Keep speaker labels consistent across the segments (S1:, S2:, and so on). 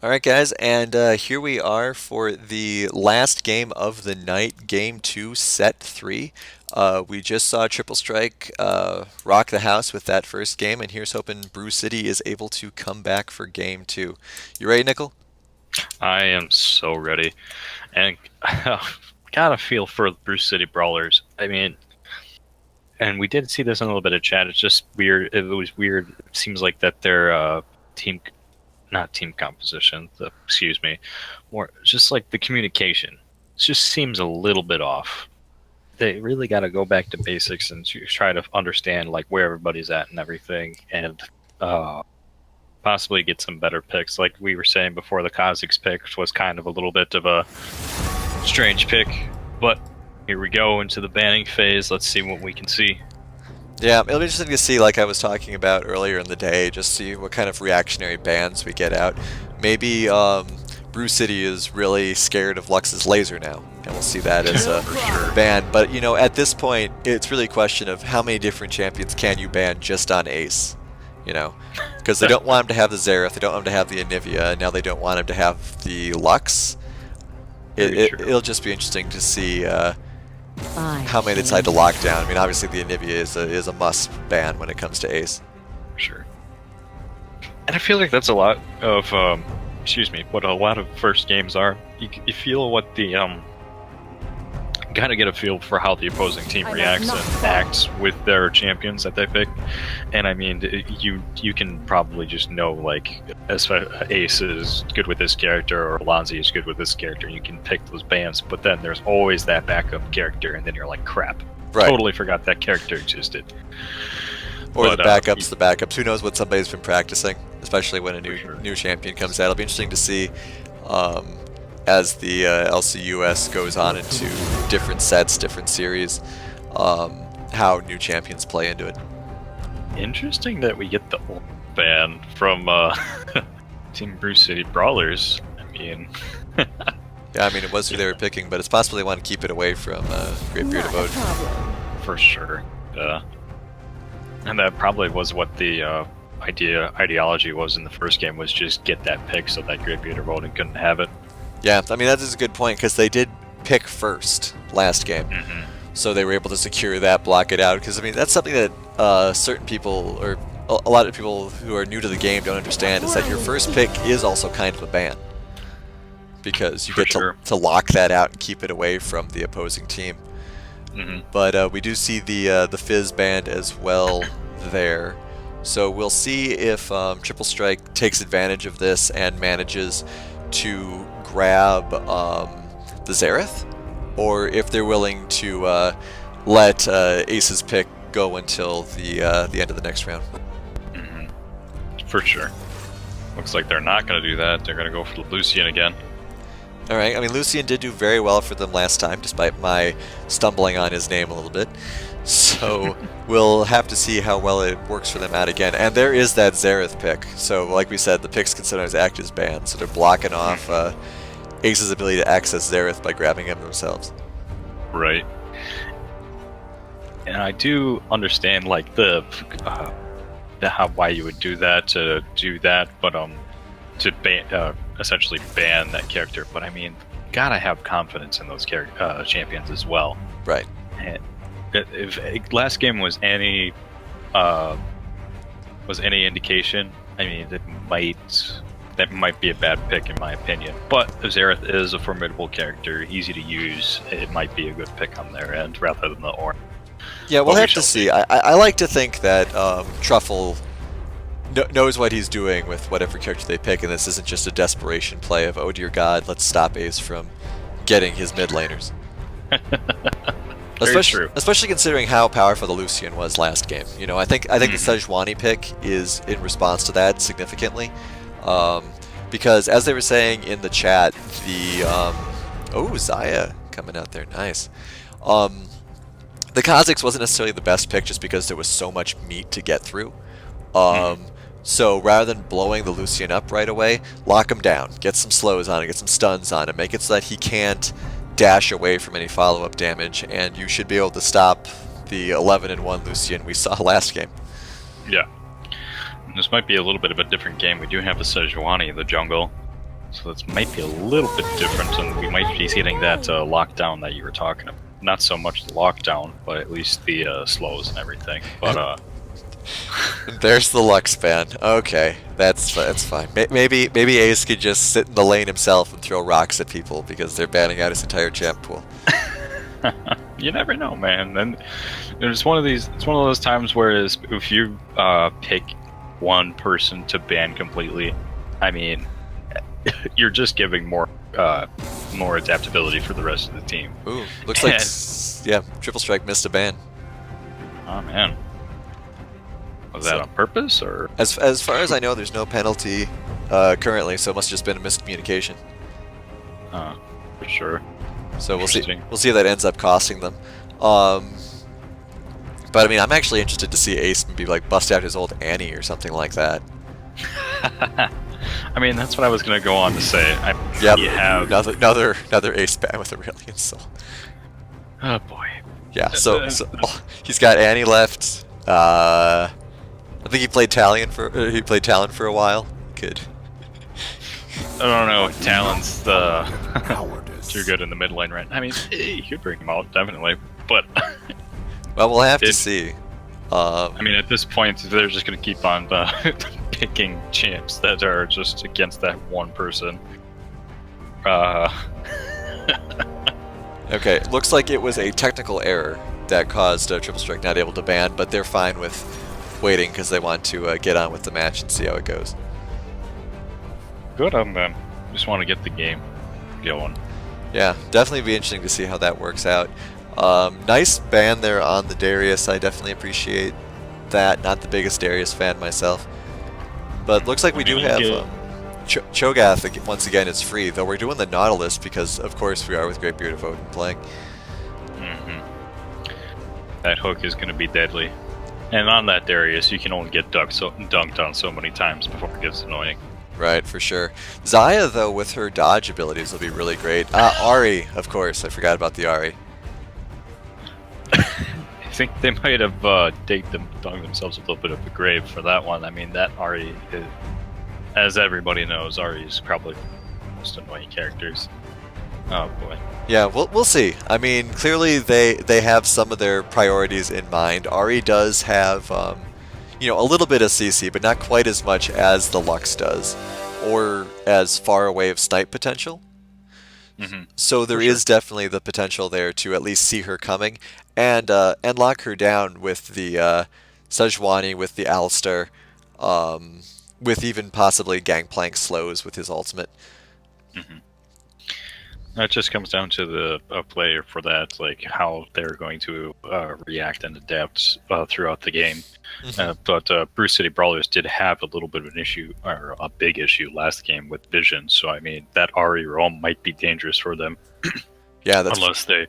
S1: All right, guys, and here we are for the last game of the night, Game 2, Set 3. We just saw Triple Strike rock the house with that first game, and here's hoping Brew City is able to come back for Game 2. You ready, Nickel?
S2: I am so ready, and gotta feel for the Bruce City Brawlers. I mean, and we did see this in a little bit of chat. It's just weird. It was weird. It seems like that their team, not team composition. Excuse me, more just like the communication. It just seems a little bit off. They really got to go back to basics and try to understand like where everybody's at and everything, and possibly get some better picks. Like we were saying before, the Kha'Zix pick was kind of a little bit of a strange pick, but here we go into the banning phase. Let's see what we can see.
S1: Yeah, it'll be interesting to see, like I was talking about earlier in the day, just see what kind of reactionary bans we get out. Maybe Brew City is really scared of Lux's laser now, and we'll see that as a ban. But, you know, at this point, it's really a question of how many different champions can you ban just on Ace, you know? Because they don't want him to have the Xerath, they don't want him to have the Anivia, and now they don't want him to have the Lux. It'll just be interesting to see how many they decide to lock down. I mean, obviously the Anivia is a must ban when it comes to Ace.
S2: Sure. And I feel like that's a lot of, excuse me, what a lot of first games are. You feel what the, kind of get a feel for how the opposing team reacts and acts with their champions that they pick. And I mean, you can probably just know, like, Ace is good with this character or Alonzi is good with this character, and you can pick those bans, but then there's always that backup character, and then you're like, crap,
S1: Right.
S2: totally forgot that character existed.
S1: Or
S2: But,
S1: the backups. Who knows what somebody's been practicing, especially when a new champion comes out. It'll be interesting to see as the LCUS goes on into different sets, different series, how new champions play into it.
S2: Interesting that we get the old ban from Team Bruce City Brawlers. I mean,
S1: Yeah, I mean, it was who they were picking, but it's possible they want to keep it away from Great Beard of Odin.
S2: for sure. And that probably was what the ideology was in the first game, was just get that pick so that Great Beard of Odin couldn't have it.
S1: Yeah, I mean, that is a good point, because they did pick first last game.
S2: Mm-hmm.
S1: So they were able to secure that, block it out, because I mean that's something that certain people, or a lot of people who are new to the game, don't understand, is that your first pick is also kind of a ban, because you get to lock that out and keep it away from the opposing team.
S2: Mm-hmm.
S1: But we do see the Fizz band as well there, so we'll see if Triple Strike takes advantage of this and manages to grab the Xerath, or if they're willing to let Ace's pick go until the end of the next round.
S2: Mm-hmm. For sure. Looks like they're not going to do that. They're going to go for the Lucian again.
S1: Alright, I mean, Lucian did do very well for them last time, despite my stumbling on his name a little bit. So we'll have to see how well it works for them out again. And there is that Xerath pick. So like we said, the picks can sometimes act as bans, so they're blocking off Ace's ability to access Xerath by grabbing him themselves.
S2: Right. And I do understand, like, why you would do that, but to essentially ban that character. But I mean, gotta have confidence in those champions as well.
S1: Right.
S2: And if last game was any indication, I mean, that might be a bad pick in my opinion. But Xerath is a formidable character, easy to use. It might be a good pick on their end rather than the Orange.
S1: Yeah, we'll have to see. I like to think that Truffle knows what he's doing with whatever character they pick, and this isn't just a desperation play of, oh dear god, let's stop Ace from getting his mid laners. Especially considering how powerful the Lucian was last game. You know, I think the Sejuani pick is in response to that significantly, because as they were saying in the chat, the oh, Xayah coming out there, nice. The Kha'Zix wasn't necessarily the best pick just because there was so much meat to get through. So rather than blowing the Lucian up right away, lock him down, get some slows on it, get some stuns on it, make it so that he can't dash away from any follow-up damage, and you should be able to stop the 11-1 Lucian we saw last game.
S2: Yeah. This might be a little bit of a different game. We do have the Sejuani in the jungle. So that might be a little bit different, and we might be getting that lockdown that you were talking about. Not so much the lockdown, but at least the slows and everything. But
S1: There's the Lux ban. Okay, that's fine. Maybe Ace could just sit in the lane himself and throw rocks at people because they're banning out his entire champ pool.
S2: you never know, man. And it's one of those times where if you pick one person to ban completely, I mean, you're just giving more adaptability for the rest of the team.
S1: Ooh, looks like yeah, Triple Strike missed a ban.
S2: Oh man, was that on purpose or?
S1: As far as I know, there's no penalty currently, so it must have just been a miscommunication.
S2: For sure.
S1: So we'll see. We'll see if that ends up costing them. But I mean, I'm actually interested to see Ace maybe like bust out his old Annie or something like that.
S2: I mean, that's what I was gonna go on to say.
S1: Yep.
S2: You have
S1: another Ace ban with Aurelion Soul.
S2: Oh boy.
S1: Yeah. So he's got Annie left. I think he played Talon for a while. Good.
S2: I don't know. Talon's too good in the mid lane, right? I mean, you could bring him out definitely, but
S1: well, we'll have to see.
S2: I mean, at this point, they're just going to keep on picking champs that are just against that one person.
S1: Okay, looks like it was a technical error that caused Triple Strike not able to ban, but they're fine with waiting because they want to get on with the match and see how it goes.
S2: Good on them. Just want to get the game going.
S1: Yeah, definitely be interesting to see how that works out. Nice ban there on the Darius. I definitely appreciate that. Not the biggest Darius fan myself. But looks like we do have Cho'Gath once again is free, though we're doing the Nautilus because, of course, we are with Great Beard of Odin playing.
S2: That hook is going to be deadly. And on that Darius, you can only get dunked on so many times before it gets annoying.
S1: Right, for sure. Xayah, though, with her dodge abilities will be really great. Ahri, of course. I forgot about the Ahri.
S2: I think they might have dug themselves a little bit of a grave for that one. I mean, that Ahri, as everybody knows, Ahri is probably one of the most annoying characters. Oh boy.
S1: Yeah, we'll see. I mean, clearly they have some of their priorities in mind. Ahri does have, you know, a little bit of CC, but not quite as much as the Lux does, or as far away of snipe potential. So there is definitely the potential there to at least see her coming and lock her down with the Sejuani, with the Alistar, with even possibly Gangplank slows with his ultimate.
S2: That just comes down to the player for that, like how they're going to react and adapt throughout the game. But Bruce City Brawlers did have a little bit of an issue, or a big issue last game with vision. So I mean, that Ahri roam might be dangerous for them.
S1: Yeah, that's
S2: unless they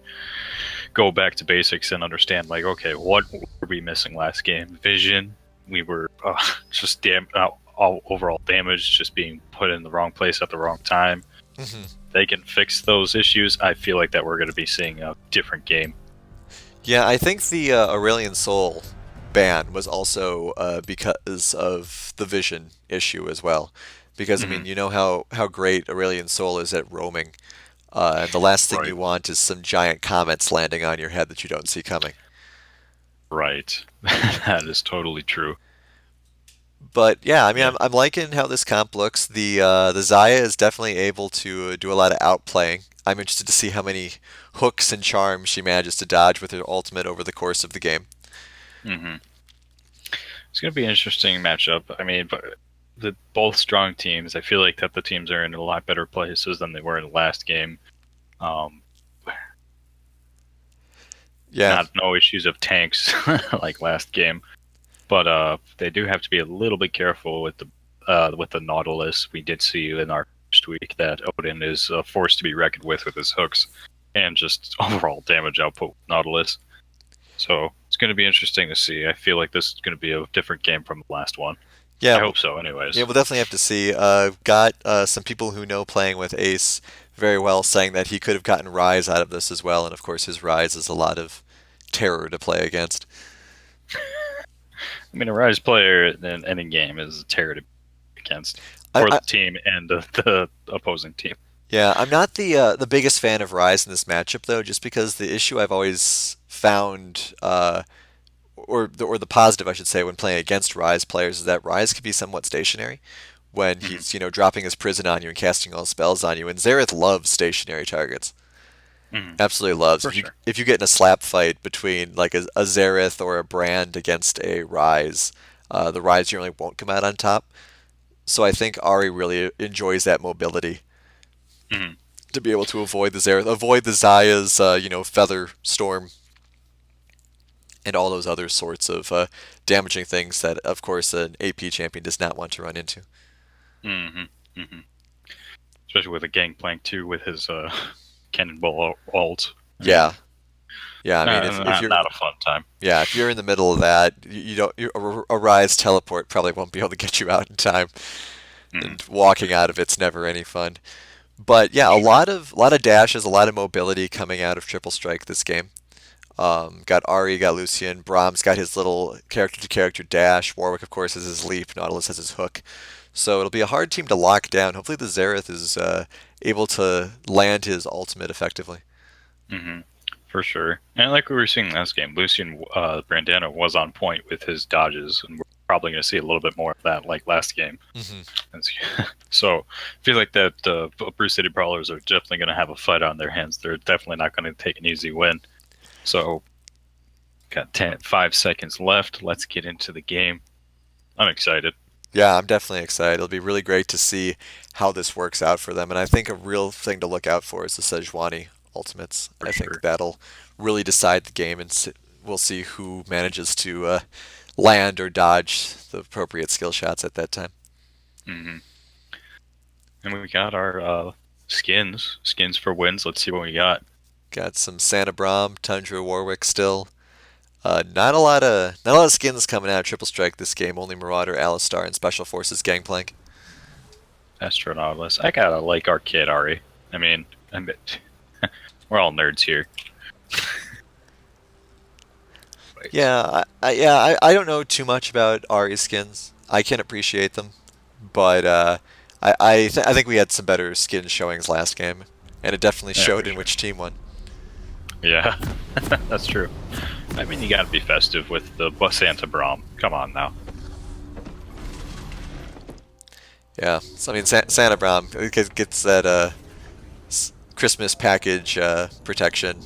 S2: go back to basics and understand, like, okay, what were we missing last game? Vision. We were just all overall damage, just being put in the wrong place at the wrong time. They can fix those issues. I feel like that we're going to be seeing a different game.
S1: Yeah, I think the Aurelion Soul ban was also because of the vision issue as well. Because, I mean, you know how great Aurelion Soul is at roaming. And the last thing you want is some giant comets landing on your head that you don't see coming.
S2: Right. That is totally true.
S1: But yeah, I mean, I'm liking how this comp looks. The Xayah is definitely able to do a lot of outplaying. I'm interested to see how many hooks and charms she manages to dodge with her ultimate over the course of the game.
S2: It's going to be an interesting matchup. I mean, but both strong teams. I feel like that the teams are in a lot better places than they were in the last game. No issues of tanks like last game. But they do have to be a little bit careful with the Nautilus. We did see in our first week that Odin is a force to be reckoned with his hooks and just overall damage output with Nautilus. So it's going to be interesting to see. I feel like this is going to be a different game from the last one. Yeah, I hope so. Anyways,
S1: yeah, we'll definitely have to see. Got some people who know playing with Ace very well saying that he could have gotten Rise out of this as well, and of course his Rise is a lot of terror to play against.
S2: I mean, a Rise player in any game is a terror to be against. for the team and the opposing team.
S1: Yeah, I'm not the biggest fan of Rise in this matchup though, just because the issue I've always found, or the positive I should say, when playing against Rise players is that Rise can be somewhat stationary when he's dropping his prison on you and casting all spells on you, and Xerath loves stationary targets. Absolutely loves.
S2: For
S1: If you,
S2: sure.
S1: if you get in a slap fight between like a Xerath or a Brand against a Rise, the Rise generally won't come out on top. So I think Ari really enjoys that mobility
S2: Mhm.
S1: to be able to avoid the Xerath, avoid the Zaya's, Feather Storm, and all those other sorts of damaging things that, of course, an AP champion does not want to run into.
S2: hmm hmm Especially with a Gangplank too, with his cannonball ult.
S1: Yeah, yeah. I mean, if you're
S2: Not a fun time.
S1: if you're in the middle of that, you don't a Rise teleport probably won't be able to get you out in time, and walking out of it's never any fun. But yeah, a lot of dashes, a lot of mobility coming out of Triple Strike this game. Got Ari, got Lucian, Brahms got his little character-to-character dash. Warwick, of course, has his leap. Nautilus has his hook. So it'll be a hard team to lock down. Hopefully, the Xerath is able to land his ultimate effectively.
S2: hmm For sure. And like we were seeing last game, Lucian Brandano was on point with his dodges, and we're probably going to see a little bit more of that like last game. So I feel like that Bruce City Brawlers are definitely going to have a fight on their hands. They're definitely not going to take an easy win. So got 5 seconds left. Let's get into the game. I'm excited.
S1: Yeah, I'm definitely excited. It'll be really great to see how this works out for them. And I think a real thing to look out for is the Sejuani ultimates.
S2: For
S1: I think
S2: sure.
S1: that'll really decide the game, and we'll see who manages to land or dodge the appropriate skill shots at that time.
S2: hmm And we got our skins for wins. Let's see what we got.
S1: Got some Santa Brom, Tundra, Warwick still. Not a lot of skins coming out of Triple Strike this game. Only Marauder, Alistar, and Special Forces Gangplank.
S2: Astronautless. I gotta like our kid Ari. I mean, we're all nerds here. Wait.
S1: Yeah, I don't know too much about Ari skins. I can appreciate them, but I think we had some better skin showings last game, and it definitely
S2: Yeah,
S1: showed
S2: for
S1: in
S2: sure.
S1: which team won.
S2: Yeah, that's true. I mean, you gotta be festive with the Santa Brom. Come on now.
S1: Yeah, so, I mean Santa Brom gets that Christmas package protection,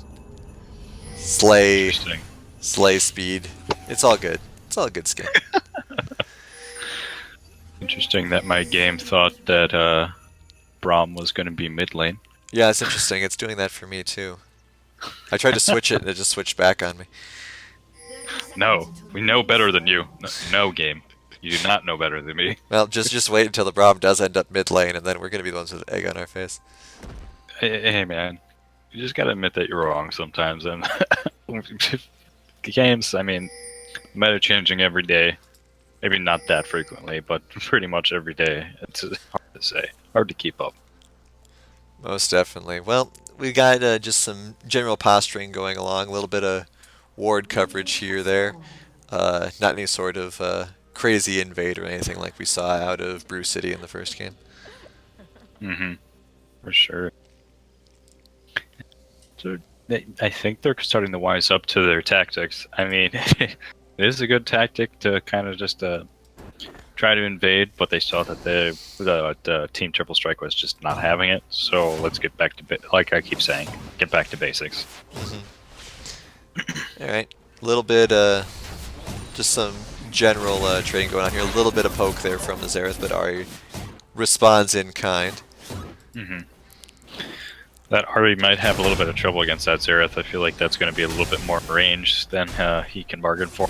S2: Interesting.
S1: slay speed. It's all good. It's all good skin.
S2: Interesting that my game thought that Brom was gonna be mid lane.
S1: Yeah, it's interesting. It's doing that for me too. I tried to switch it and it just switched back on me.
S2: No, we know better than you. No game. You do not know better than me.
S1: Well, just wait until the Braum does end up mid lane, and then we're gonna be the ones with egg on our face.
S2: Hey man, you just gotta admit that you're wrong sometimes. And games, I mean, meta changing every day. Maybe not that frequently, but pretty much every day. It's hard to say, hard to keep up.
S1: Most definitely. Well, we got just some general posturing going along, a little bit of ward coverage here, there. Not any sort of crazy invade or anything like we saw out of Brew City in the first game.
S2: Mm-hmm. For sure. So I think they're starting to wise up to their tactics. I mean, it is a good tactic to kind of just try to invade, but they saw that the Team Triple Strike was just not having it. So let's get back to like I keep saying, get back to basics.
S1: All right, a little bit, just some general trading going on here. A little bit of poke there from the Xerath, but Ari responds in kind.
S2: Mm-hmm. That Ari might have a little bit of trouble against that Xerath. I feel like that's going to be a little bit more range than he can bargain for.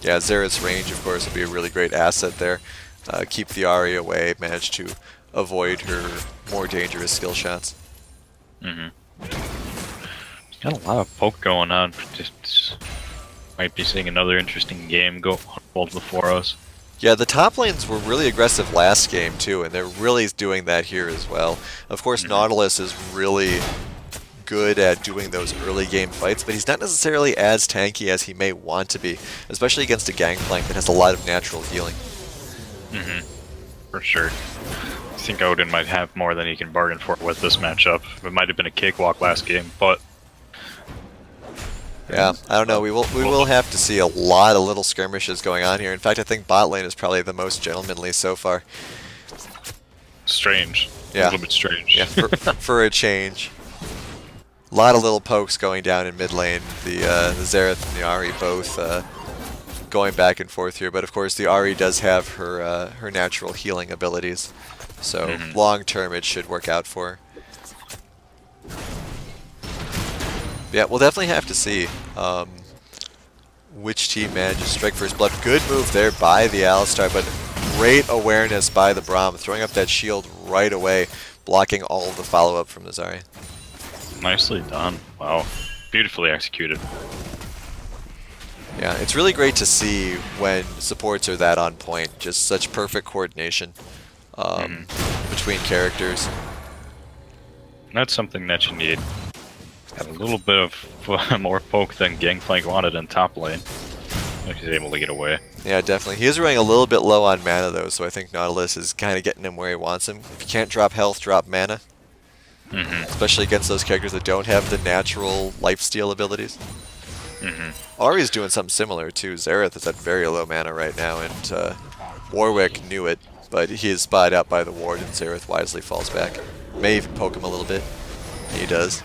S1: Yeah, Xerath's range, of course, will be a really great asset there. Keep the Ari away, manage to avoid her more dangerous skill shots.
S2: Mm-hmm. Got a lot of poke going on. Just might be seeing another interesting game go unfold before us.
S1: Yeah, the top lanes were really aggressive last game too, and they're really doing that here as well. Of course, Nautilus is really good at doing those early game fights, but he's not necessarily as tanky as he may want to be, especially against a Gangplank that has a lot of natural healing.
S2: for sure. I think Odin might have more than he can bargain for with this matchup. It might have been a cakewalk last game, but
S1: yeah, I don't know. We will have to see a lot of little skirmishes going on here. In fact, I think bot lane is probably the most gentlemanly so far.
S2: Strange.
S1: Yeah.
S2: A little bit strange.
S1: Yeah, for a change. A lot of little pokes going down in mid lane. The Xerath and the Ahri both going back and forth here, but of course the Ahri does have her natural healing abilities, so long term it should work out for her. Yeah, we'll definitely have to see which team manages to strike first blood. Good move there by the Alistar, but great awareness by the Braum, throwing up that shield right away, blocking all of the follow-up from the Zarya.
S2: Nicely done. Wow. Beautifully executed.
S1: Yeah, it's really great to see when supports are that on point. Just such perfect coordination between characters.
S2: That's something that you need. Got a little bit of more poke than Gangplank wanted in top lane. He's able to get away.
S1: Yeah, definitely. He is running a little bit low on mana, though, so I think Nautilus is kind of getting him where he wants him. If you can't drop health, drop mana. Especially against those characters that don't have the natural lifesteal abilities. Ahri's doing something similar too. Xerath is at very low mana right now, and Warwick knew it, but he is spotted out by the ward, and Xerath wisely falls back. May even poke him a little bit. He does.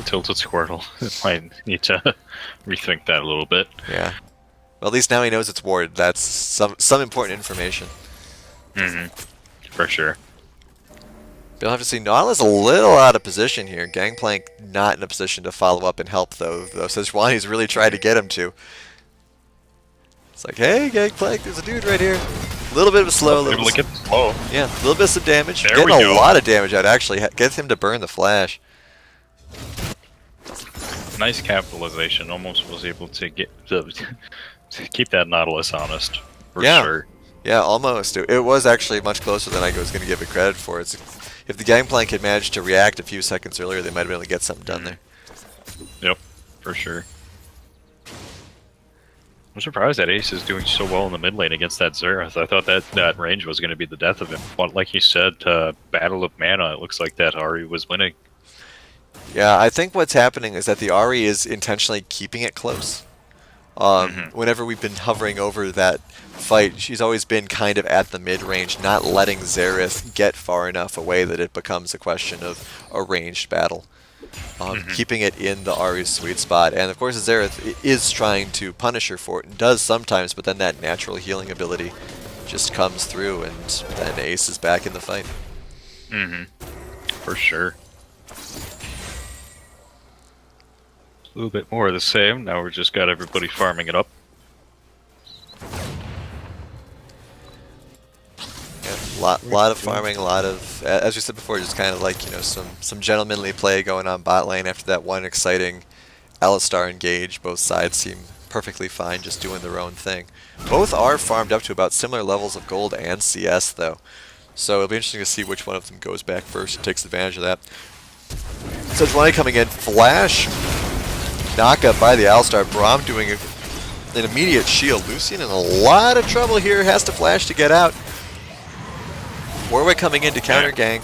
S2: Tilted Squirtle. Might need to rethink that a little bit.
S1: Yeah. Well, at least now he knows it's ward. That's some important information.
S2: For sure.
S1: You'll have to see. Nautilus a little out of position here. Gangplank not in a position to follow up and help, though. Sejuani's really tried to get him to. It's like, hey, Gangplank, there's a dude right here. A little bit of a slow.
S2: Able to get slow.
S1: Yeah, a little bit of some damage.
S2: There
S1: Getting
S2: we
S1: a
S2: go.
S1: lot of damage out, actually. Get him to burn the flash.
S2: Nice capitalization. Almost was able to get to keep that Nautilus honest. For sure.
S1: Yeah, almost. It was actually much closer than I was going to give it credit for. If the Gangplank had managed to react a few seconds earlier, they might have been able to get something done there.
S2: Yep, for sure. I'm surprised that Ace is doing so well in the mid lane against that Xerath. I thought that range was going to be the death of him. But like you said, Battle of Mana, it looks like that Ahri was winning.
S1: Yeah, I think what's happening is that the Ahri is intentionally keeping it close. Whenever we've been hovering over that fight, she's always been kind of at the mid-range, not letting Xerath get far enough away that it becomes a question of a ranged battle. Keeping it in the Ahri's sweet spot. And of course Xerath is trying to punish her for it, and does sometimes, but then that natural healing ability just comes through, and then Ace is back in the fight.
S2: For sure. A little bit more of the same. Now we're just got everybody farming it up.
S1: Yeah, lot of farming, a lot of, as we said before, just kind of like, you know, some gentlemanly play going on bot lane after that one exciting Alistar engage. Both sides seem perfectly fine, just doing their own thing. Both are farmed up to about similar levels of gold and CS, though. So it'll be interesting to see which one of them goes back first and takes advantage of that. Sejuani coming in, flash. Knockup by the Alistar. Braum doing an immediate shield. Lucian in a lot of trouble here. Has to flash to get out. Warwick coming in to counter gank.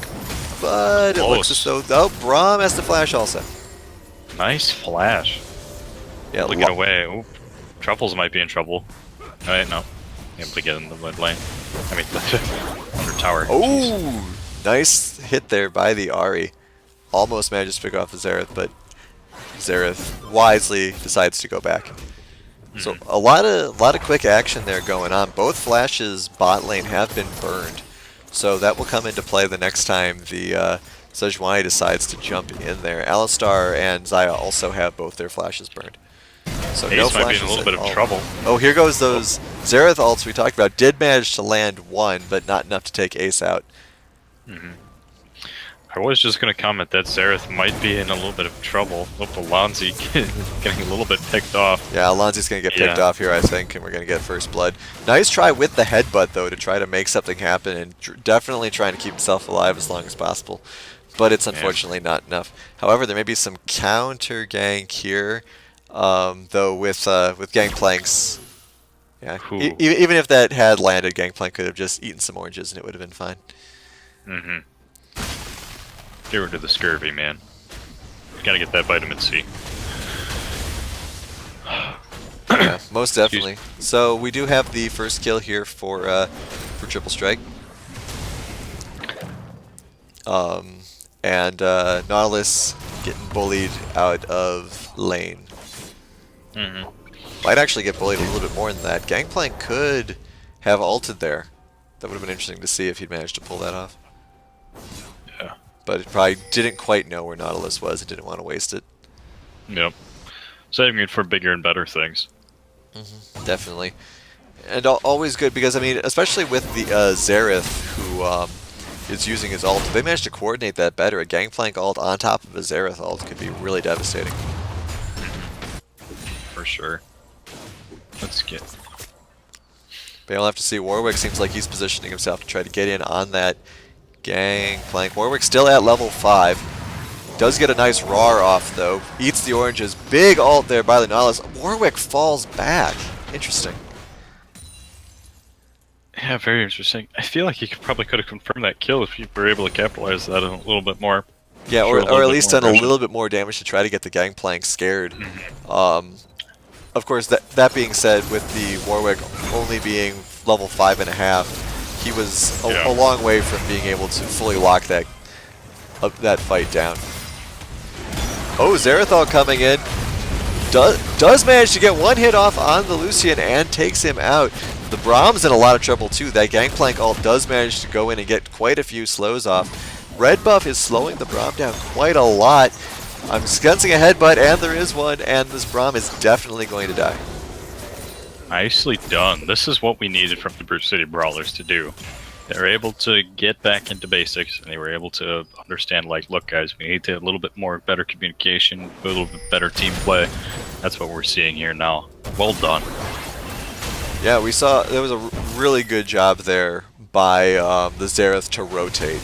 S1: But it looks as though... Oh, Braum has to flash also.
S2: Nice flash.
S1: Yeah,
S2: Able to get away. Ooh, Truffles might be in trouble. Alright, no. Able to get in the mid lane. I mean, under tower.
S1: Oh! Nice hit there by the Ahri. Almost manages to pick off the Xerath, but Xerath wisely decides to go back. So a lot of quick action there going on. Both flashes bot lane have been burned, so that will come into play the next time the Sejuani decides to jump in there. Alistar and Xayah also have both their flashes burned. So
S2: Ace
S1: no
S2: might be
S1: flashes
S2: in a little
S1: at
S2: bit of
S1: all.
S2: trouble.
S1: Oh, here goes those Xerath ults we talked about. Did manage to land one, but not enough to take Ace out.
S2: I was just going to comment that Xerath might be in a little bit of trouble. Look, Alonzi getting a little bit picked off.
S1: Yeah, Alonzi's going to get picked off here, I think, and we're going to get first blood. Nice try with the headbutt, though, to try to make something happen, and definitely trying to keep himself alive as long as possible. But it's unfortunately not enough. However, there may be some counter gank here, though with Gangplank's... Yeah,
S2: Ooh.
S1: even if that had landed, Gangplank could have just eaten some oranges and it would have been fine.
S2: Mm-hmm. Get rid of the scurvy, man. Gotta get that vitamin C.
S1: Yeah, most definitely. So we do have the first kill here for Triple Strike. And Nautilus getting bullied out of lane.
S2: Mm-hmm.
S1: Might actually get bullied a little bit more than that. Gangplank could have ulted there. That would have been interesting to see if he'd managed to pull that off.
S2: Yeah.
S1: But it probably didn't quite know where Nautilus was and didn't want to waste it.
S2: Yep. Saving it for bigger and better things.
S1: Definitely. And always good because, I mean, especially with the Xerath who is using his ult, if they managed to coordinate that better, a Gangplank ult on top of a Xerath ult could be really devastating.
S2: For sure. Let's get...
S1: But you'll have to see. Warwick seems like he's positioning himself to try to get in on that Gangplank. Warwick still at level 5. Does get a nice roar off, though. Eats the oranges. Big ult there by the Nautilus. Warwick falls back. Interesting.
S2: Yeah, very interesting. I feel like he probably could have confirmed that kill if you were able to capitalize that a little bit more.
S1: Yeah, or at least done a little bit more damage to try to get the Gangplank scared. Of course, that being said, with the Warwick only being level 5.5, he was a long way from being able to fully lock that fight down. Oh, Zerathal coming in. Does manage to get one hit off on the Lucian and takes him out. The Brahm's in a lot of trouble too. That Gangplank ult does manage to go in and get quite a few slows off. Red buff is slowing the Braum down quite a lot. I'm sensing a headbutt, and there is one, and this Braum is definitely going to die.
S2: Nicely done. This is what we needed from the Bruce City Brawlers to do. They were able to get back into basics, and they were able to understand, like, look guys, we need to a little bit more better communication, a little bit better team play. That's what we're seeing here now. Well done.
S1: Yeah, we saw there was a really good job there by the Xerath to rotate.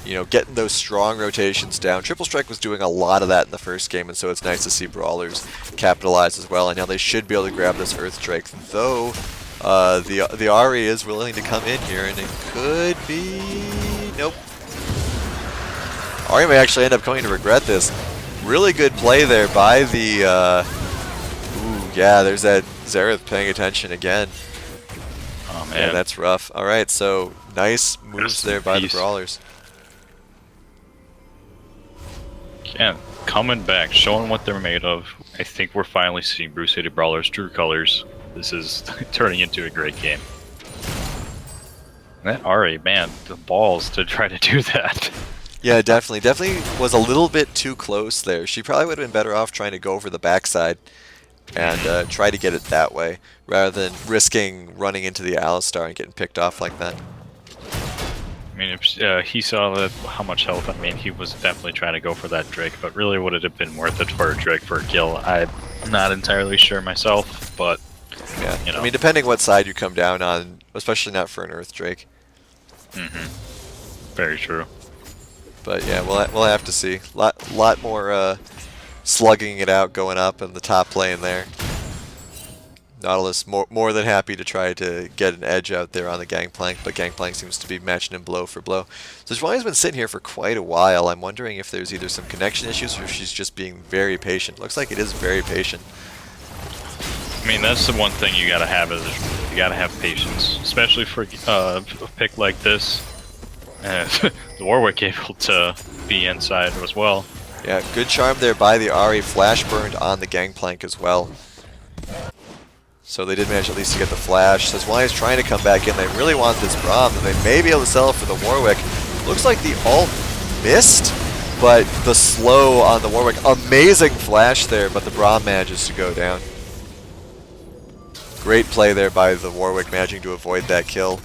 S1: You know, getting those strong rotations down. Triple Strike was doing a lot of that in the first game, and so it's nice to see Brawlers capitalize as well. And now they should be able to grab this Earthdrake, though the Ahri is willing to come in here, and it could be... Nope. Ahri may actually end up coming to regret this. Really good play there by the... Ooh, yeah, there's that Xerath paying attention again.
S2: Oh, man.
S1: Yeah, that's rough. Alright, so nice moves there by the Brawlers.
S2: Yeah, coming back, showing what they're made of. I think we're finally seeing Bruce City Brawlers' true colors. This is turning into a great game. That Ahri, man, the balls to try to do that.
S1: Yeah, definitely. Definitely was a little bit too close there. She probably would have been better off trying to go for the backside and try to get it that way, rather than risking running into the Alistar and getting picked off like that.
S2: I mean, if he saw how much health, I mean, he was definitely trying to go for that Drake, but really would it have been worth it for a Drake for a kill? I'm not entirely sure myself, but,
S1: yeah,
S2: you know.
S1: I mean, depending what side you come down on, especially not for an Earth Drake.
S2: Very true.
S1: But yeah, we'll have to see. Lot more slugging it out going up in the top lane there. Nautilus more than happy to try to get an edge out there on the Gangplank, but Gangplank seems to be matching him blow for blow. So Zhuang's been sitting here for quite a while. I'm wondering if there's either some connection issues or if she's just being very patient. Looks like it is very patient.
S2: I mean, that's the one thing you gotta have is you gotta have patience, especially for a pick like this. The Warwick able to be inside as well.
S1: Yeah, good charm there by the Ahri. Flash burned on the Gangplank as well. So they did manage at least to get the flash. Zhuang is trying to come back in. They really want this Braum, and they may be able to sell it for the Warwick. Looks like the ult missed, but the slow on the Warwick. Amazing flash there, but the Braum manages to go down. Great play there by the Warwick, managing to avoid that kill.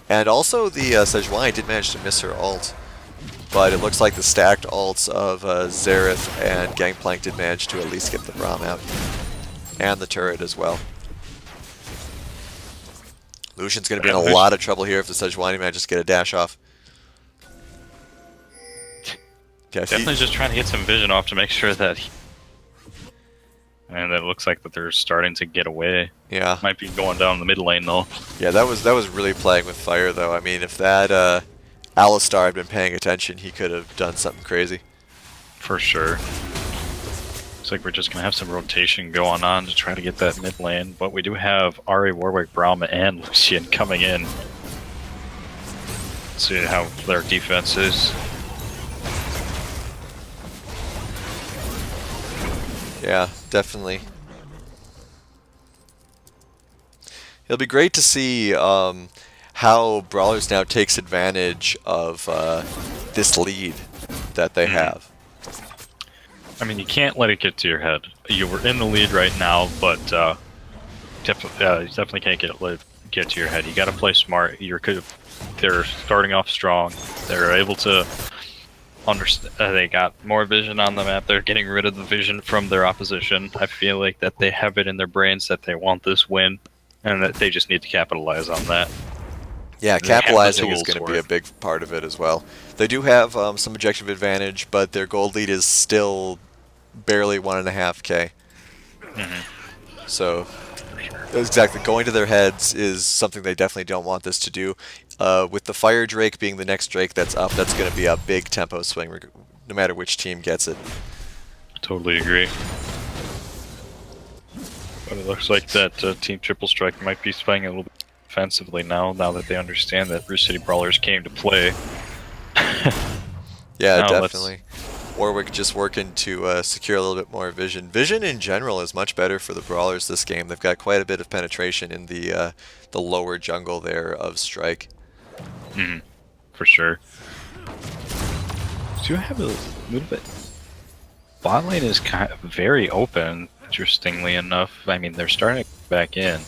S1: And also the Sejuani did manage to miss her ult. But it looks like the stacked ults of Xerath and Gangplank did manage to at least get the Braum out. And the turret as well. Lucian's going to be in a lot of trouble here if the Sejuani manages to get a dash off. Yeah,
S2: Definitely just trying to get some vision off to make sure that And it looks like that they're starting to get away.
S1: Yeah.
S2: Might be going down the mid lane though.
S1: Yeah, that was really playing with fire though. I mean, if that Alistar had been paying attention, he could have done something crazy.
S2: For sure. Looks like we're just gonna have some rotation going on to try to get that mid lane, but we do have Ahri, Warwick, Braum, and Lucian coming in. Let's see how their defense is.
S1: Yeah, definitely. It'll be great to see how Brawlers now takes advantage of this lead that they have.
S2: I mean, you can't let it get to your head. You were in the lead right now, but you definitely can't get to your head. You got to play smart. They're starting off strong. They're able to understand. They got more vision on the map. They're getting rid of the vision from their opposition. I feel like that they have it in their brains that they want this win, and that they just need to capitalize on that.
S1: Yeah, capitalizing is going to be a big part of it as well. They do have some objective advantage, but their gold lead is still barely 1.5k. So, exactly, going to their heads is something they definitely don't want this to do. With the Fire Drake being the next Drake that's up, that's going to be a big tempo swing, no matter which team gets it.
S2: Totally agree. But it looks like that Team Triple Strike might be playing a little bit defensively now that they understand that Bruce City Brawlers came to play.
S1: Yeah, definitely. Warwick just working to secure a little bit more vision. Vision in general is much better for the Brawlers this game. They've got quite a bit of penetration in the lower jungle there of Strike.
S2: For sure. Do you have a little bit? Bot lane is kind of very open, interestingly enough. I mean, they're starting to get back in.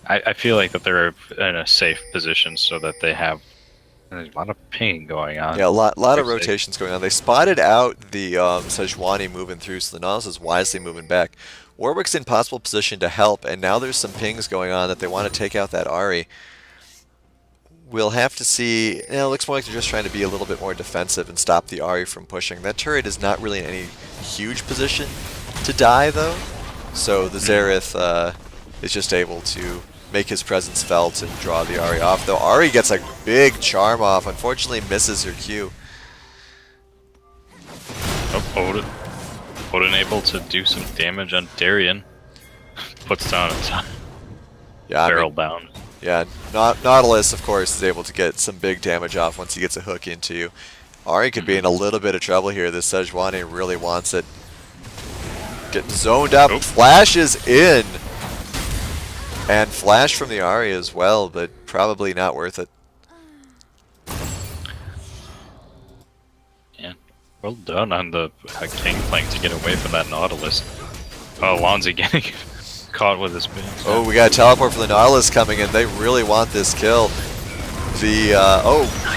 S2: I feel like that they're in a safe position so that they have there's a lot of ping going on.
S1: Yeah, a lot of rotations going on. They spotted out the Sejuani moving through, so the Nautilus is wisely moving back. Warwick's in possible position to help, and now there's some pings going on that they want to take out that Ahri. We'll have to see. It looks more like they're just trying to be a little bit more defensive and stop the Ahri from pushing. That turret is not really in any huge position to die, though. So the Xerath is just able to make his presence felt and draw the Ahri off. Though Ahri gets a big charm off, unfortunately misses her Q.
S2: Odin able to do some damage on Darien. Puts down a barrel down.
S1: Yeah, Nautilus, of course, is able to get some big damage off once he gets a hook into you. Ahri could be in a little bit of trouble here. This Sejuani really wants it. Getting zoned up, flashes in. And flash from the Ahri as well, but probably not worth it.
S2: Yeah, well done on the King playing to get away from that Nautilus. Oh, Lonzy getting caught with his pins.
S1: Oh, we got a teleport for the Nautilus coming in. They really want this kill. The,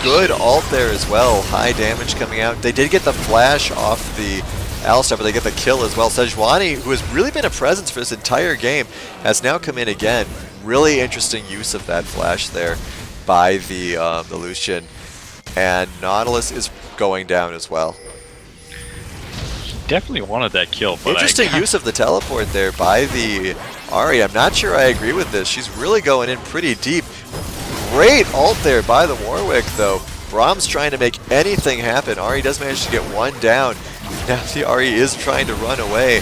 S1: good ult there as well. High damage coming out. They did get the flash off the Alistar, but they get the kill as well. Sejuani, who has really been a presence for this entire game, has now come in again. Really interesting use of that flash there by the Lucian. And Nautilus is going down as well.
S2: Definitely wanted that kill, but
S1: interesting use of the teleport there by the Ahri. I'm not sure I agree with this. She's really going in pretty deep. Great ult there by the Warwick, though. Braum's trying to make anything happen. Ahri does manage to get one down. Now the Ahri is trying to run away.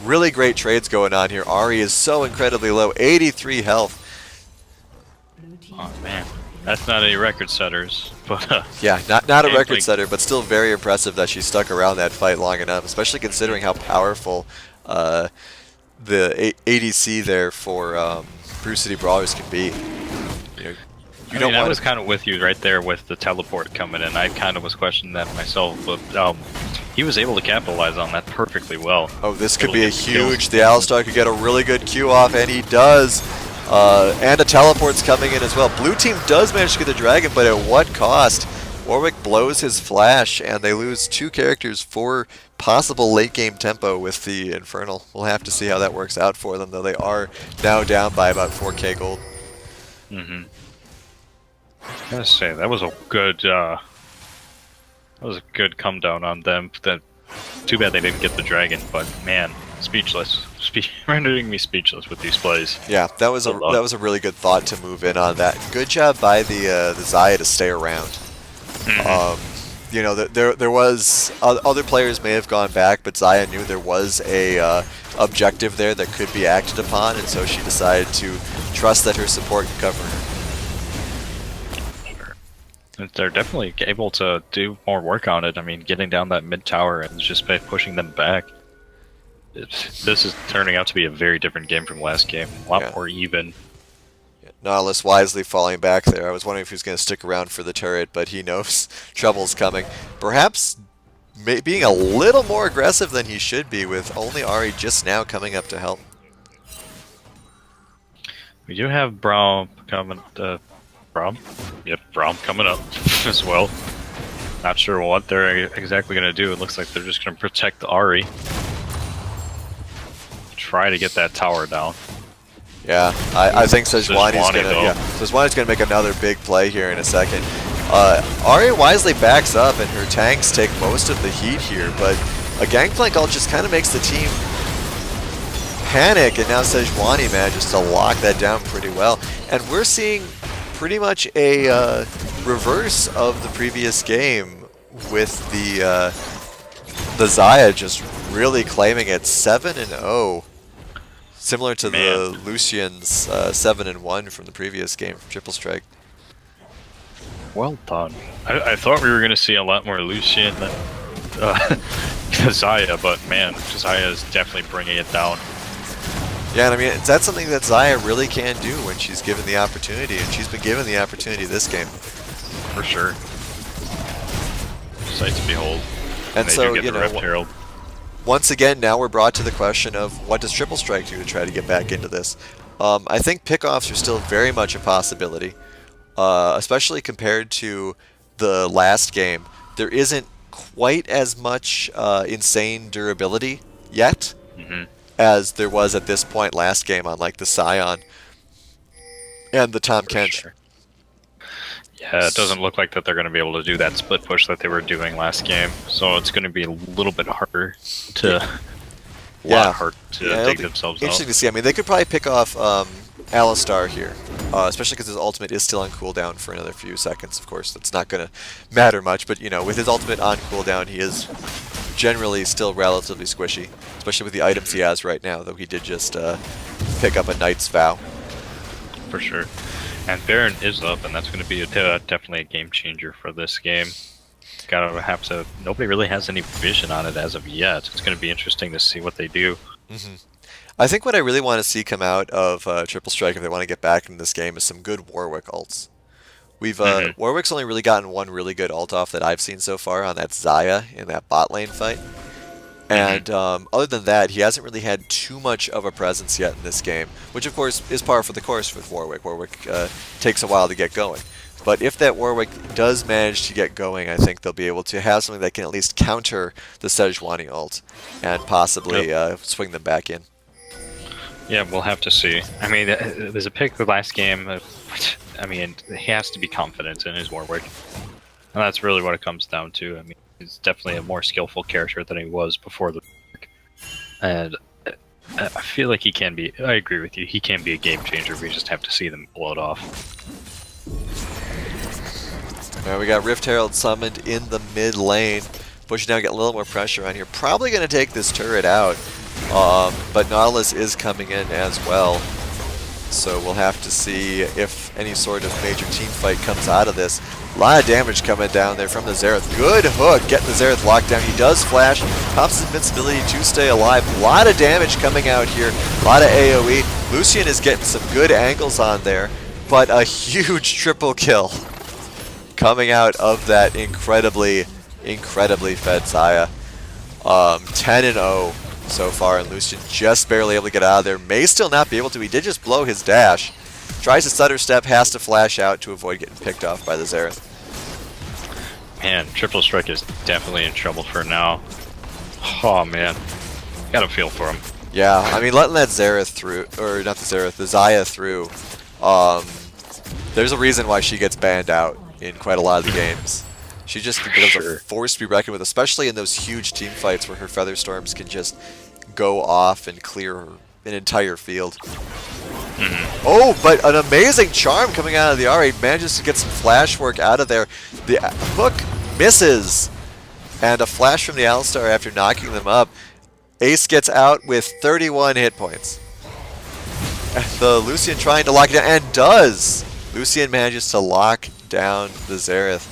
S1: Really great trades going on here. Ahri is so incredibly low, 83 health.
S2: Oh man, that's not any record setters, but
S1: yeah, not a record setter, but still very impressive that she stuck around that fight long enough, especially considering how powerful the ADC there for Bruce City Brawlers can be.
S2: I was kind of with you right there with the teleport coming in. I kind of was questioning that myself, but he was able to capitalize on that perfectly well. Oh, this could be a huge... The Alistar could get a really good Q off, and he does. And a teleport's coming in as well. Blue team does manage to get the dragon, but at what cost? Warwick blows his flash, and they lose 2 characters for possible late-game tempo with the Infernal. We'll have to see how that works out for them, though they are now down by about 4k gold. I gotta say, that was a good come down on them. That Too bad they didn't get the dragon, but man, speechless. Rendering me speechless with these plays.
S1: Yeah, that was a really good thought to move in on that. Good job by the Xayah to stay around. You know, there was other players may have gone back, but Xayah knew there was a objective there that could be acted upon, and so she decided to trust that her support could cover her.
S2: They're definitely able to do more work on it. I mean, getting down that mid tower and just by pushing them back. This is turning out to be a very different game from last game. A lot more even.
S1: Nautilus wisely falling back there. I was wondering if he was going to stick around for the turret, but he knows trouble's coming. Perhaps being a little more aggressive than he should be, with only Ahri just now coming up to help.
S2: We do have Braum coming. Braum? Yep, Braum coming up as well. Not sure what they're exactly going to do. It looks like they're just going to protect the Ahri. Try to get that tower down.
S1: Yeah, I think Sejuani's gonna make another big play here in a second. Ahri wisely backs up, and her tanks take most of the heat here, but a Gangplank ult just kind of makes the team panic, and now Sejuani manages to lock that down pretty well. And we're seeing pretty much a reverse of the previous game, with the Xayah just really claiming it 7-0. Similar to the Lucian's 7-1 from the previous game from Triple Strike.
S2: Well done. I thought we were going to see a lot more Lucian than Xayah, but man, Xayah is definitely bringing it down.
S1: Yeah, and I mean, that's something that Xayah really can do when she's given the opportunity, and she's been given the opportunity this game.
S2: For sure. Sight to behold.
S1: And so,
S2: you know,
S1: once again, now we're brought to the question of what does Triple Strike do to try to get back into this. I think pickoffs are still very much a possibility, especially compared to the last game. There isn't quite as much insane durability yet as there was at this point last game on like the Scion and the Tahm Kench.
S2: Sure. Yeah, it doesn't look like that they're going to be able to do that split push that they were doing last game, so it's going to be a little bit harder to dig themselves out.
S1: Interesting to see. I mean, they could probably pick off Alistar here, especially because his ultimate is still on cooldown for another few seconds. Of course, that's not going to matter much, but you know, with his ultimate on cooldown, he is generally still relatively squishy, especially with the items he has right now, though he did just pick up a Knight's Vow.
S2: For sure. And Baron is up, and that's going to be definitely a game changer for this game. Gotta have to. Nobody really has any vision on it as of yet. It's going to be interesting to see what they do.
S1: I think what I really want to see come out of Triple Strike if they want to get back into this game is some good Warwick ults. We've Warwick's only really gotten one really good ult off that I've seen so far on that Xayah in that bot lane fight. And other than that, he hasn't really had too much of a presence yet in this game, which of course is par for the course with Warwick. Warwick takes a while to get going. But if that Warwick does manage to get going, I think they'll be able to have something that can at least counter the Sejuani ult and possibly swing them back in.
S2: Yeah, we'll have to see. I mean, it was a pick the last game. I mean, he has to be confident in his Warwick. And that's really what it comes down to. I mean, he's definitely a more skillful character than he was before the pick. And I feel like he can be, I agree with you, he can be a game changer. We just have to see them blow it off.
S1: Now we got Rift Herald summoned in the mid lane. Pushing down, get a little more pressure on here. Probably going to take this turret out. But Nautilus is coming in as well. So we'll have to see if any sort of major team fight comes out of this. A lot of damage coming down there from the Xerath. Good hook, getting the Xerath locked down. He does flash, pops his invincibility to stay alive. A lot of damage coming out here, a lot of AoE. Lucian is getting some good angles on there, but a huge triple kill coming out of that incredibly fed Xayah. 10-0 so far, and Lucian just barely able to get out of there. May still not be able to. He did just blow his dash. Tries to stutter step, has to flash out to avoid getting picked off by the Xerath.
S2: Man, Triple Strike is definitely in trouble for now. Oh man, gotta feel for him.
S1: Yeah, I mean, letting that Xerath through, or not the Xerath, the Xayah through, there's a reason why she gets banned out in quite a lot of the games. She just
S2: For
S1: becomes a
S2: sure.
S1: force to be reckoned with, especially in those huge team fights where her feather storms can just go off and clear an entire field. Oh, but an amazing charm coming out of the R8 manages to get some flash work out of there. The hook misses, and a flash from the Alistar after knocking them up. Ace gets out with 31 hit points. The Lucian trying to lock it down, and does! Lucian manages to lock down the Xerath.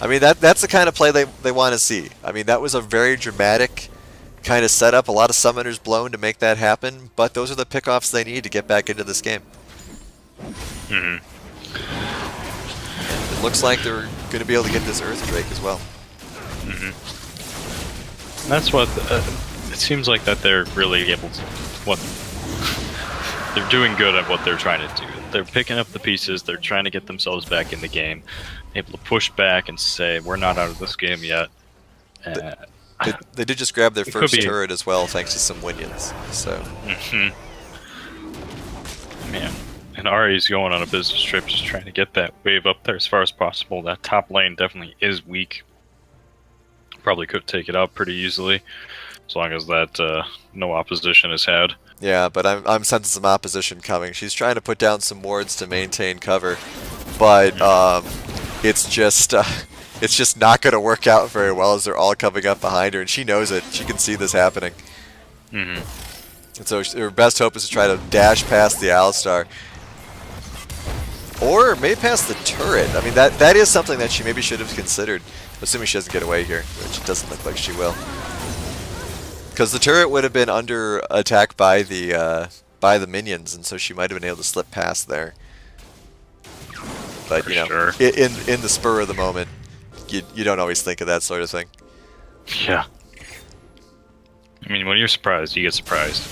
S1: I mean, that's the kind of play they want to see. I mean, that was a very dramatic kind of setup. A lot of summoners blown to make that happen, but those are the pickoffs they need to get back into this game. It looks like they're going to be able to get this Earth Drake as well.
S2: That's what it seems like that they're really able to. What they're doing good at what they're trying to do. They're picking up the pieces. They're trying to get themselves back in the game, able to push back and say we're not out of this game yet.
S1: They did just grab their first turret as well, thanks to some Winions. So.
S2: Man, and Ari's going on a business trip, just trying to get that wave up there as far as possible. That top lane definitely is weak. Probably could take it out pretty easily, as long as that no opposition is had.
S1: Yeah, but I'm sensing some opposition coming. She's trying to put down some wards to maintain cover, but it's just not going to work out very well as they're all coming up behind her, and she knows it. She can see this happening. And so her best hope is to try to dash past the Alistar, or maybe past the turret. I mean, that is something that she maybe should have considered, assuming she doesn't get away here, which it doesn't look like she will. Because the turret would have been under attack by the minions, and so she might have been able to slip past there. But in the spur of the moment, you don't always think of that sort of thing.
S2: Yeah. I mean, when you're surprised, you get surprised.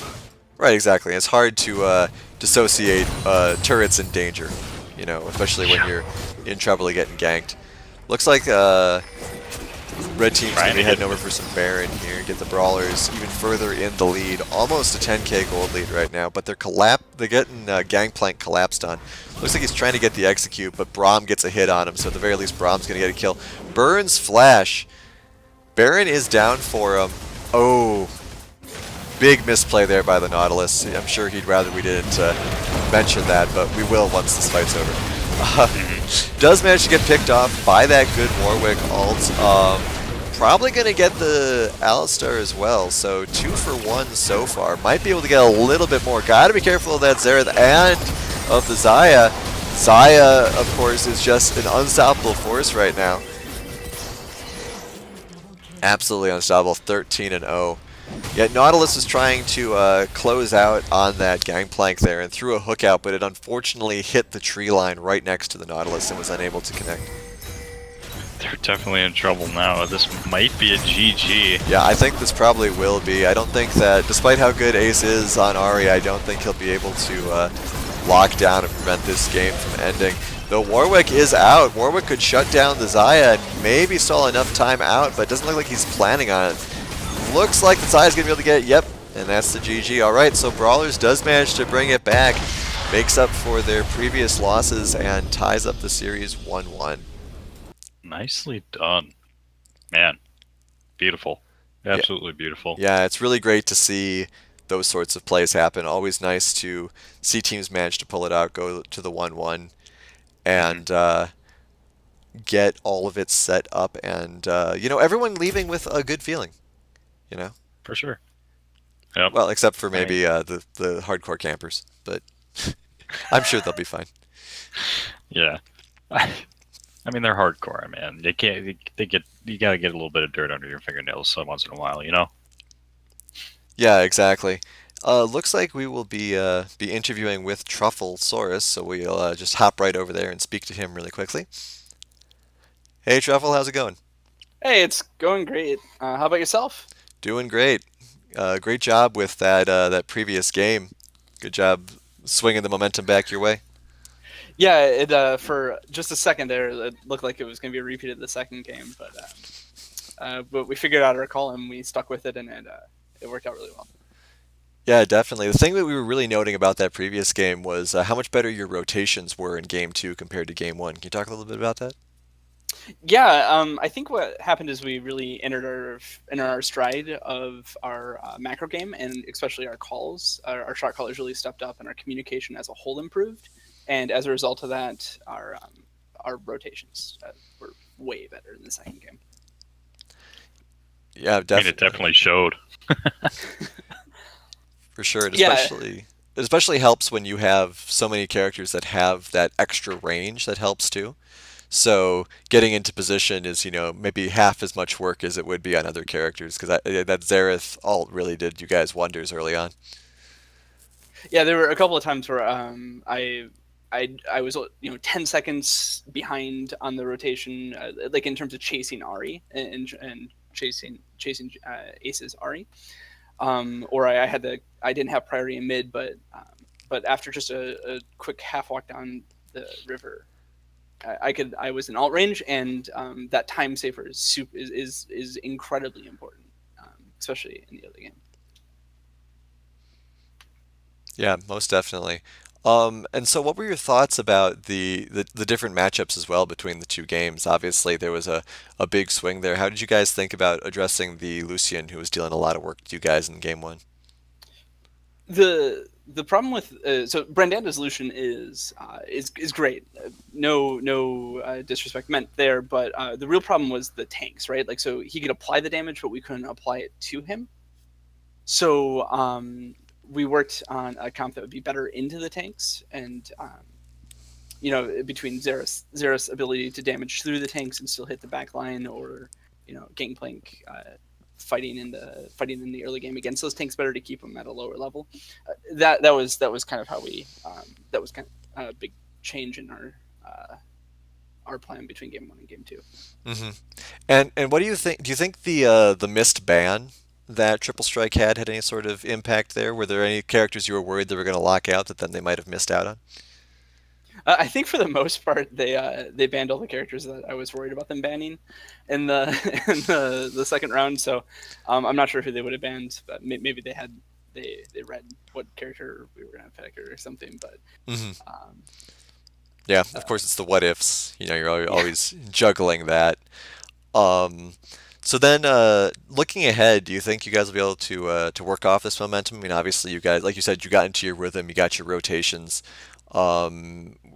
S1: Right, exactly. It's hard to dissociate turrets in danger, especially when you're in trouble of getting ganked. Looks like red team's going to be heading over for some Baron here, get the Brawlers even further in the lead. Almost a 10k gold lead right now, but they're getting Gangplank collapsed on. Looks like he's trying to get the execute, but Braum gets a hit on him, so at the very least Braum's going to get a kill. Burns flash. Baron is down for him. Oh, big misplay there by the Nautilus. I'm sure he'd rather we didn't mention that, but we will once this fight's over. Does manage to get picked off by that good Warwick ult. Probably going to get the Alistar as well, so 2 for 1 so far. Might be able to get a little bit more. Gotta be careful of that Xerath and of the Xayah. Xayah, of course, is just an unstoppable force right now. Absolutely unstoppable, 13-0. Yet Nautilus is trying to close out on that Gangplank there and threw a hook out, but it unfortunately hit the tree line right next to the Nautilus and was unable to connect.
S2: They're definitely in trouble now. This might be a GG.
S1: Yeah, I think this probably will be. I don't think that, despite how good Ace is on Ahri, I don't think he'll be able to lock down and prevent this game from ending. Though Warwick is out. Warwick could shut down the Xayah and maybe stall enough time out, but it doesn't look like he's planning on it. Looks like the Xayah's going to be able to get it. Yep, and that's the GG. Alright, so Brawlers does manage to bring it back. Makes up for their previous losses and ties up the series 1-1.
S2: Nicely done. Man, beautiful. Absolutely beautiful.
S1: Yeah, it's really great to see those sorts of plays happen. Always nice to see teams manage to pull it out, go to the 1-1, and get all of it set up, and everyone leaving with a good feeling.
S2: For sure. Yep.
S1: Well, except for maybe the hardcore campers, but I'm sure they'll be fine.
S2: Yeah. I mean, they're hardcore, man. You gotta get a little bit of dirt under your fingernails some once in a while,
S1: Yeah, exactly. Looks like we will be interviewing with Truffle Saurus, so we'll just hop right over there and speak to him really quickly. Hey, Truffle, how's it going?
S3: Hey, it's going great. How about yourself?
S1: Doing great. Great job with that previous game. Good job swinging the momentum back your way.
S3: Yeah, it for just a second there, it looked like it was going to be a repeat of the second game, but we figured out our call and we stuck with it, and it worked out really well.
S1: Yeah, definitely. The thing that we were really noting about that previous game was how much better your rotations were in Game 2 compared to Game 1. Can you talk a little bit about that?
S3: Yeah, I think what happened is we really entered our stride of our macro game, and especially our calls. Our shot callers really stepped up, and our communication as a whole improved. And as a result of that, our rotations were way better in the second game.
S1: Yeah,
S2: I mean, it
S1: definitely.
S2: definitely showed.
S1: For sure.
S3: Yeah,
S1: It especially helps when you have so many characters that have that extra range that helps too. So getting into position is, maybe half as much work as it would be on other characters because that Zareth ult really did you guys wonders early on.
S3: yeah. There were a couple of times where I was 10 seconds behind on the rotation, like in terms of chasing Ari and chasing Ace's Ari. Or I didn't have priority in mid, but after just a quick half walk down the river, I was in alt range, and that time saver is incredibly important, especially in the early game.
S1: Yeah, most definitely. And so what were your thoughts about the different matchups as well between the two games? Obviously, there was a big swing there. How did you guys think about addressing the Lucian who was dealing a lot of work to you guys in game one?
S3: The problem with so Brandanda's Lucian is great. No disrespect meant there, but the real problem was the tanks, right? Like, so he could apply the damage, but we couldn't apply it to him. So we worked on a comp that would be better into the tanks, and between Xerath's ability to damage through the tanks and still hit the back line, or Gangplank fighting in the early game against those tanks better to keep them at a lower level. That was kind of how we that was kind of a big change in our plan between game one and game two.
S1: hmm And what do you think? Do you think the missed ban that Triple Strike had any sort of impact there? Were there any characters you were worried they were going to lock out that then they might have missed out on?
S3: I think for the most part they banned all the characters that I was worried about them banning in the in the second round. So I'm not sure who they would have banned, but maybe they read what character we were gonna pick or something. But
S1: hmm
S3: um,
S1: Yeah, of
S3: uh,
S1: course it's the what ifs. You're
S3: yeah,
S1: always juggling that. Um, so then, looking ahead, do you think you guys will be able to work off this momentum? I mean, obviously, you guys, like you said, you got into your rhythm, you got your rotations.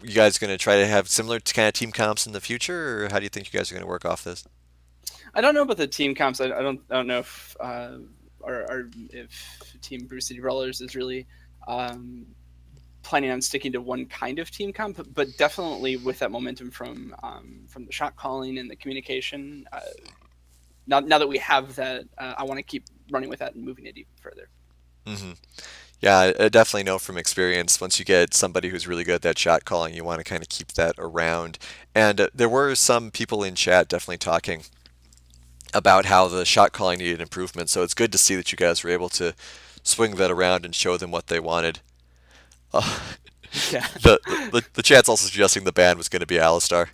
S1: You guys going to try to have similar kind of team comps in the future, or how do you think you guys are going to work off this?
S3: I don't know about the team comps. I don't know if if Team Bruce City Brawlers is really um, planning on sticking to one kind of team comp, but definitely with that momentum from the shot calling and the communication. Now that we have that, I want to keep running with that and moving it even further.
S1: hmm Yeah, I definitely know from experience, once you get somebody who's really good at that shot calling, you want to kind of keep that around. And there were some people in chat definitely talking about how the shot calling needed improvement. So it's good to see that you guys were able to swing that around and show them what they wanted. Uh,
S3: Yeah.
S1: the chat's also suggesting the ban was going to be Alistar.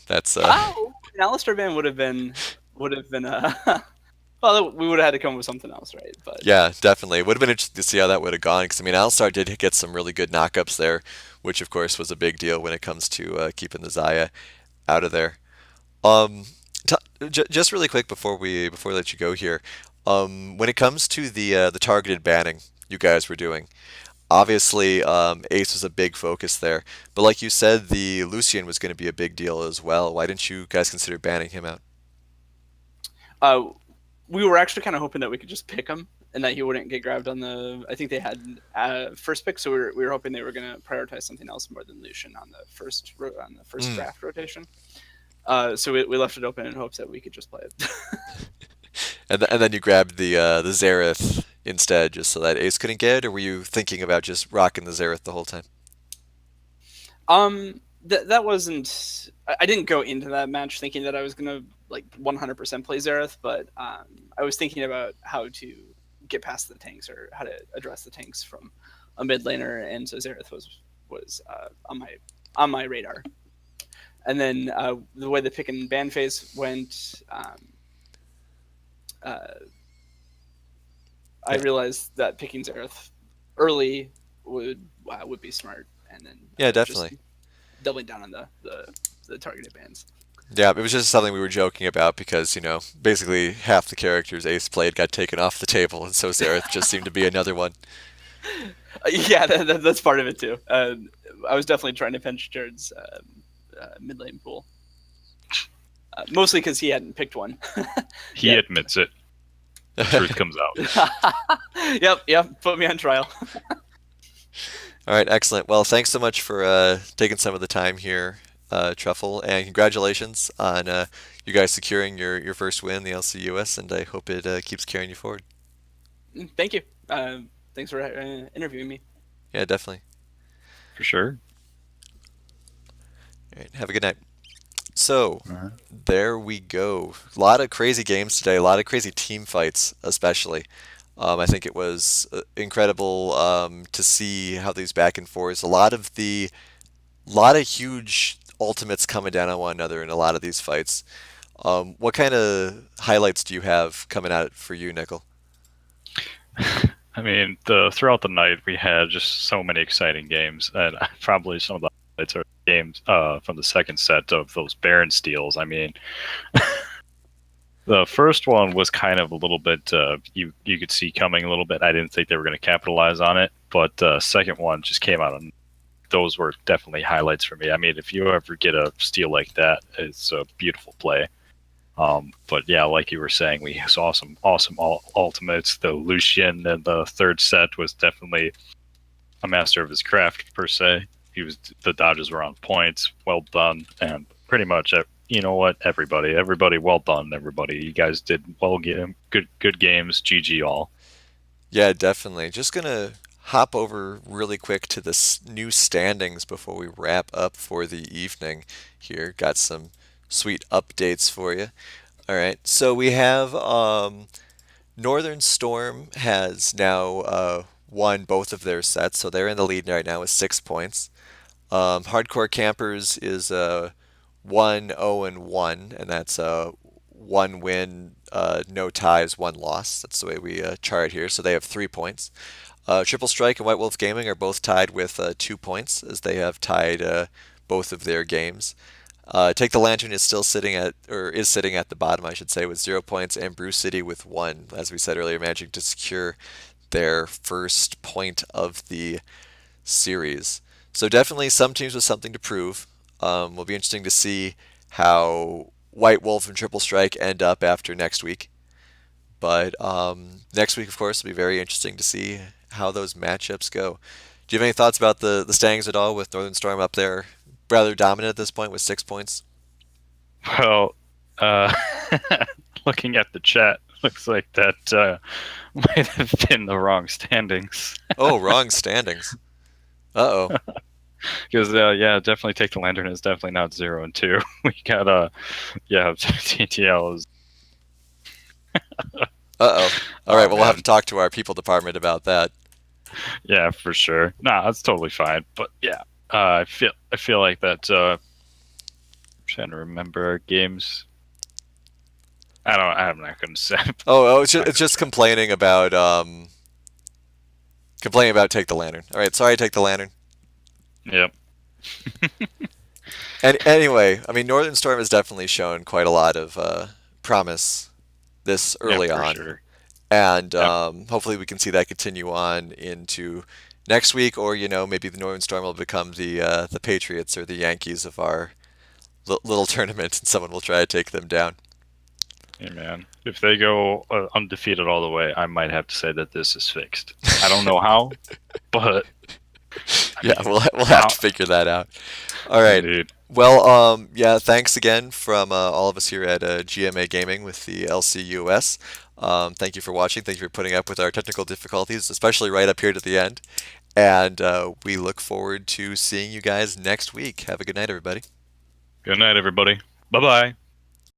S1: That's
S3: Oh, an Alistair ban would have been well, we would have had to come up with something else, right? But
S1: yeah, definitely. It would have been interesting to see how that would have gone because I mean Alistar did get some really good knockups there, which of course was a big deal when it comes to keeping the Zaya out of there. Um, just really quick before we let you go here, when it comes to the targeted banning you guys were doing, obviously Ace was a big focus there, but like you said, the Lucian was going to be a big deal as well. Why didn't you guys consider banning him out?
S3: uh, we were actually kind of hoping that we could just pick him and that he wouldn't get grabbed on the. I think they had first pick, so we were hoping they were going to prioritize something else more than Lucian on the first
S1: Mm.
S3: draft rotation. So we left it open in hopes that we could just play it.
S1: And then you grabbed the Xerath instead, just so that Ace couldn't get it, or were you thinking about just rocking the Xerath the whole time?
S3: That wasn't. I didn't go into that match thinking that I was gonna like 100% play Zareth, but I was thinking about how to get past the tanks or how to address the tanks from a mid laner, and so Zareth was on my radar. And then the way the pick and ban phase went, uh, I
S1: Yeah,
S3: realized that picking Zareth early would be smart, and then
S1: yeah,
S3: just
S1: definitely.
S3: doubling down on the the targeted bans.
S1: Yeah, it was just something we were joking about because, basically half the characters Ace played got taken off the table, and so Zareth just seemed to be another one.
S3: Yeah, that's part of it too. I was definitely trying to pinch Jared's mid lane pool, mostly because he hadn't picked one.
S2: He admits it. The truth comes out.
S3: Yep. Put me on trial.
S1: All right, excellent. Well, thanks so much for taking some of the time here, Truffle, and congratulations on you guys securing your first win in the LCUS, and I hope it keeps carrying you forward.
S3: Thank you. Thanks for interviewing me.
S1: Yeah, definitely.
S2: For sure.
S1: All right, have a good night. So, there we go. A lot of crazy games today, a lot of crazy team fights, especially. I think it was incredible to see how these back and forths. A lot of huge ultimates coming down on one another in a lot of these fights. What kind of highlights do you have coming out for you, Nickel?
S2: I mean, throughout the night we had just so many exciting games, and probably some of the highlights are games from the second set of those Baron steals. I mean, the first one was kind of a little bit you could see coming a little bit. I didn't think they were going to capitalize on it, but the second one just came out, and those were definitely highlights for me. I mean, if you ever get a steal like that, it's a beautiful play. But yeah, like you were saying, we saw some awesome ultimates. The Lucian in the third set was definitely a master of his craft, per se. The dodges were on points, well done, and pretty much, you know what, everybody, well done, everybody. You guys did well, good games, GG all.
S1: Yeah, definitely. Just gonna hop over really quick to the new standings before we wrap up for the evening here. Got some sweet updates for you. All right, so we have Northern Storm has now won both of their sets, so they're in the lead right now with 6 points. Hardcore Campers is 1-0-1, and that's 1 win, no ties, 1 loss. That's the way we chart here. So they have 3 points. Triple Strike and White Wolf Gaming are both tied with 2 points, as they have tied both of their games. Take the Lantern is sitting at the bottom, I should say, with 0 points, and Brew City with 1, as we said earlier, managing to secure their first point of the series. So definitely some teams with something to prove. Will be interesting to see how White Wolf and Triple Strike end up after next week. But next week, of course, will be very interesting to see how those matchups go. Do you have any thoughts about the standings at all, with Northern Storm up there rather dominant at this point with 6 points?
S2: Well, looking at the chat, looks like that might have been the wrong standings.
S1: Oh, wrong standings. Uh-oh.
S2: Because yeah, definitely Take the Lantern is definitely not 0 and 2. We got TTL is.
S1: Uh-oh. All right, well, we'll have to talk to our people department about that.
S2: Yeah, for sure. Nah, that's totally fine. But yeah, I feel like that. I'm trying to remember our games. I'm not going to say.
S1: It's just complaining about Take the Lantern. All right, sorry, Take the Lantern.
S2: Yep.
S1: And anyway, I mean, Northern Storm has definitely shown quite a lot of promise this early on.
S2: Sure.
S1: And hopefully we can see that continue on into next week, or maybe the Northern Storm will become the Patriots or the Yankees of our little tournament, and someone will try to take them down.
S2: Hey man, if they go undefeated all the way, I might have to say that this is fixed. I don't know how, but
S1: yeah, we'll have to figure that out. All right.
S2: Indeed.
S1: Well, yeah, thanks again from all of us here at GMA Gaming with the LCUS. Thank you for watching. Thank you for putting up with our technical difficulties, especially right up here to the end. And we look forward to seeing you guys next week. Have a good night, everybody.
S2: Good night, everybody. Bye-bye.